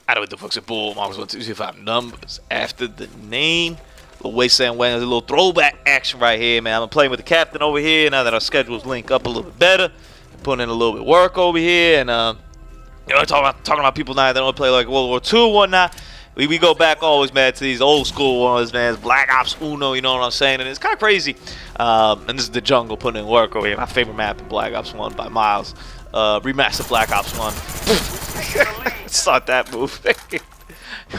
I know what the fuck's a bull. Marcus 1225 numbers after the name. Little Wasteland Wang, a little throwback action right here, man. I'm playing with the captain over here now that our schedules link up a little bit better. Putting in a little bit of work over here, and you know, talking about people now that don't play like World War II and whatnot. We go back always, man, to these old school ones, man. Black Ops Uno, you know what I'm saying? And it's kind of crazy. And this is the jungle putting in work over here. My favorite map in Black Ops 1 by miles. Remastered Black Ops 1. Saw that move.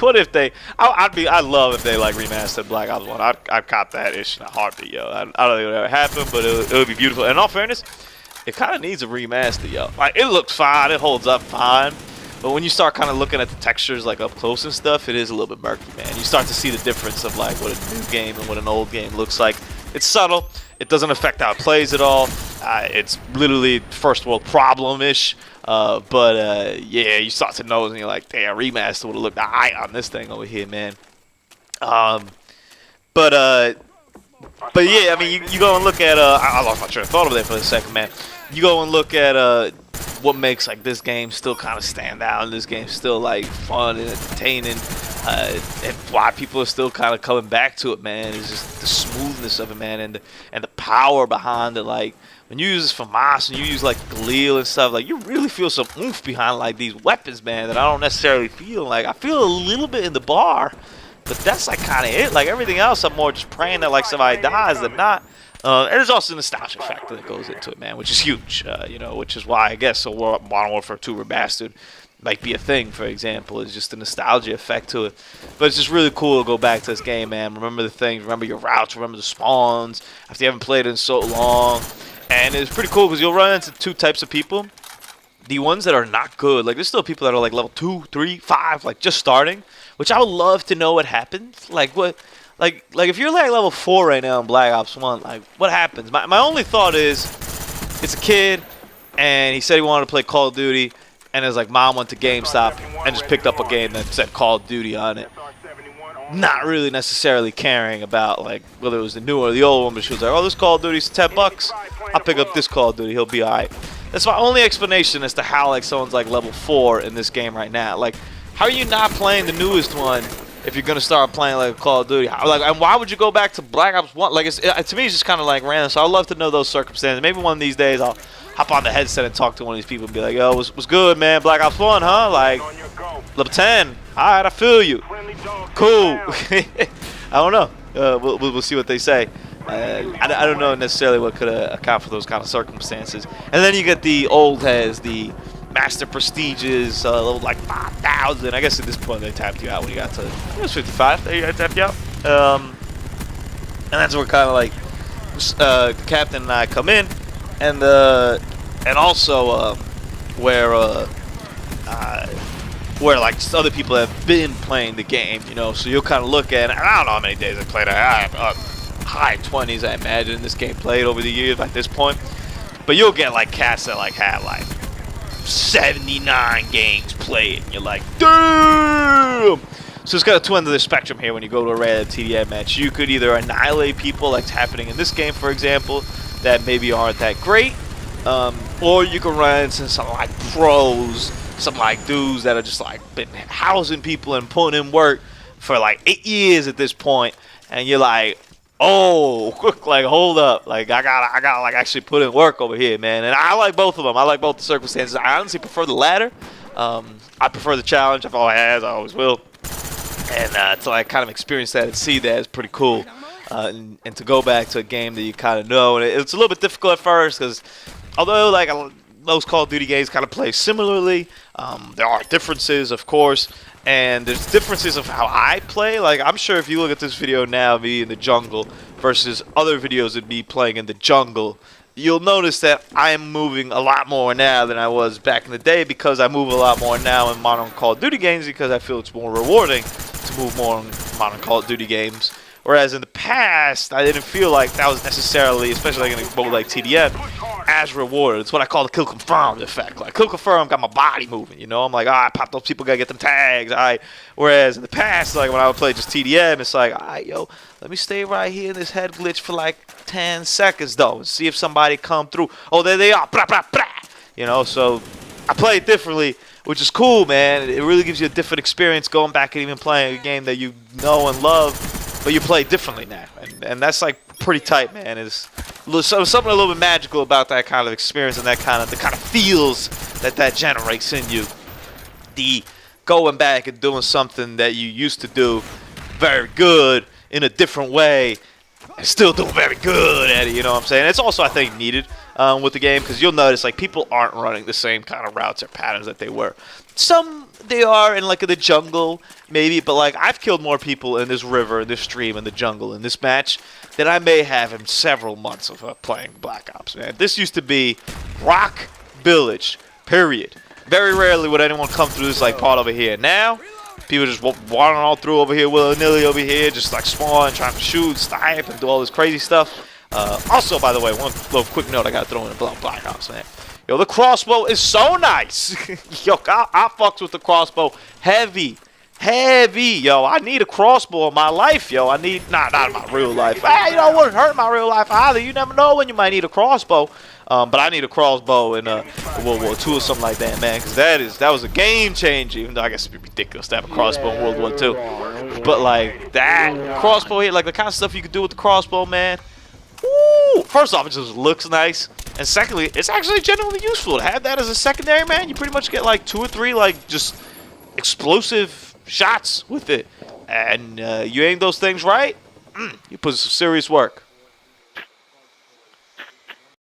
What if they? I love if they like remastered Black Ops 1. I'd cop that ish in a heartbeat, yo. I don't think it would ever happen, but it would be beautiful. And in all fairness, it kind of needs a remaster, yo. Like, it looks fine, it holds up fine, but when you start kind of looking at the textures like up close and stuff, it is a little bit murky, man. You start to see the difference of like what a new game and what an old game looks like. It's subtle. It doesn't affect how it plays at all. It's literally first world problem-ish. But yeah, you start to know and you're like, damn, remaster would have looked alright on this thing over here, man. But yeah, I mean, you go and look at I lost my train of thought over there for a second, man. You go and look at what makes like this game still kind of stand out, and this game still like fun and entertaining, and why people are still kind of coming back to it, man. Is just the smoothness of it, man, and the power behind it. Like when you use this for Moss and you use like Galil and stuff, like you really feel some oomph behind like these weapons, man, that I don't necessarily feel. Like I feel a little bit in the bar, but that's like kind of it. Like everything else, I'm more just praying that like somebody dies than not. And there's also a nostalgia factor that goes into it, man, which is huge. You know, which is why I guess Modern Warfare 2 Remastered might be a thing, for example. It's just the nostalgia effect to it. But it's just really cool to go back to this game, man. Remember the things, remember your routes, remember the spawns after you haven't played it in so long. And it's pretty cool because you'll run into two types of people. The ones that are not good, like there's still people that are like level 2, 3, 5, like just starting, which I would love to know what happens. Like what... Like if you're like level 4 right now in Black Ops 1, like what happens? My only thought is, it's a kid, and he said he wanted to play Call of Duty, and his like mom went to GameStop and just picked up a game that said Call of Duty on it. Not really necessarily caring about like whether it was the new or the old one, but she was like, oh, this Call of Duty's $10. I'll pick up this Call of Duty. He'll be alright. That's my only explanation as to how like someone's like level 4 in this game right now. Like, how are you not playing the newest one? If you're gonna start playing like Call of Duty, like, and why would you go back to Black Ops 1? Like, to me, it's just kind of like random. So I'd love to know those circumstances. Maybe one of these days I'll hop on the headset and talk to one of these people and be like, "Yo, what's good, man? Black Ops 1, huh? Like, level 10. All right, I feel you. Cool." I don't know. We'll see what they say. I don't know necessarily what could account for those kind of circumstances. And then you get the old heads, the Master Prestiges, level like 5,000. I guess at this point they tapped you out when you got to, I think it was 55. They tapped you out. And that's where kind of like the captain and I come in, and also where like just other people have been playing the game, you know. So you'll kind of look at it. I don't know how many days I played. High 20s, I imagine this game played over the years at this point. But you'll get like cats that like had like 79 games played, and you're like, damn! So it's got two ends of the spectrum here when you go to a random TDM match. You could either annihilate people like it's happening in this game, for example, that maybe aren't that great, or you can run into some like pros, some like dudes that are just like been housing people and putting in work for like 8 years at this point, and you're like, oh, like hold up, like I gotta like actually put in work over here, man. And I like both of them. I like both the circumstances. I honestly prefer the latter. I prefer the challenge. I've always has. I always will. And to like kind of experience that and see that is pretty cool. And to go back to a game that you kind of know, and it's a little bit difficult at first because although like most Call of Duty games kind of play similarly, there are differences, of course. And there's differences of how I play. Like, I'm sure if you look at this video now, me in the jungle, versus other videos of me playing in the jungle, you'll notice that I am moving a lot more now than I was back in the day, because I move a lot more now in modern Call of Duty games because I feel it's more rewarding to move more in modern Call of Duty games. Whereas in the past, I didn't feel like that was necessarily, especially like in a mode like TDM, as rewarded. It's what I call the kill confirmed effect. Like, kill confirmed got my body moving, you know? I'm like, I pop those people, gotta get them tags, Whereas in the past, like when I would play just TDM, it's like, yo, let me stay right here in this head glitch for like 10 seconds, though, and see if somebody come through. Oh, there they are, blah, blah, blah. You know, so I play it differently, which is cool, man. It really gives you a different experience going back and even playing a game that you know and love, but you play differently now, and that's like pretty tight, man. It's something a little bit magical about that kind of experience and the kind of feels that generates in you. The going back and doing something that you used to do very good in a different way and still doing very good at it, you know what I'm saying? It's also, I think, needed with the game, because you'll notice like people aren't running the same kind of routes or patterns that they were. Some they are in like the jungle maybe, but like I've killed more people in this river, in this stream, in the jungle, in this match than I may have in several months of playing Black Ops, man. This used to be Rock Village, period. Very rarely would anyone come through this like part over here. Now, people just wandering all through over here willy-nilly over here, just like spawn, trying to shoot, snipe, and do all this crazy stuff. Also, by the way, one little quick note I gotta throw in about Black Ops, man. Yo, the crossbow is so nice. Yo, I fucks with the crossbow heavy. Yo, I need a crossbow in my life, yo. I need, not in my real life. Hey, you know, it wouldn't hurt my real life either. You never know when you might need a crossbow. But I need a crossbow in World War II or something like that, man, because that was a game changer. Even though I guess it'd be ridiculous to have a crossbow in World War II, but like that crossbow here, like the kind of stuff you could do with the crossbow, man. Woo! First off, it just looks nice, and secondly, it's actually genuinely useful to have that as a secondary, man. You pretty much get like 2 or 3 like just explosive shots with it, and you aim those things right, you put some serious work.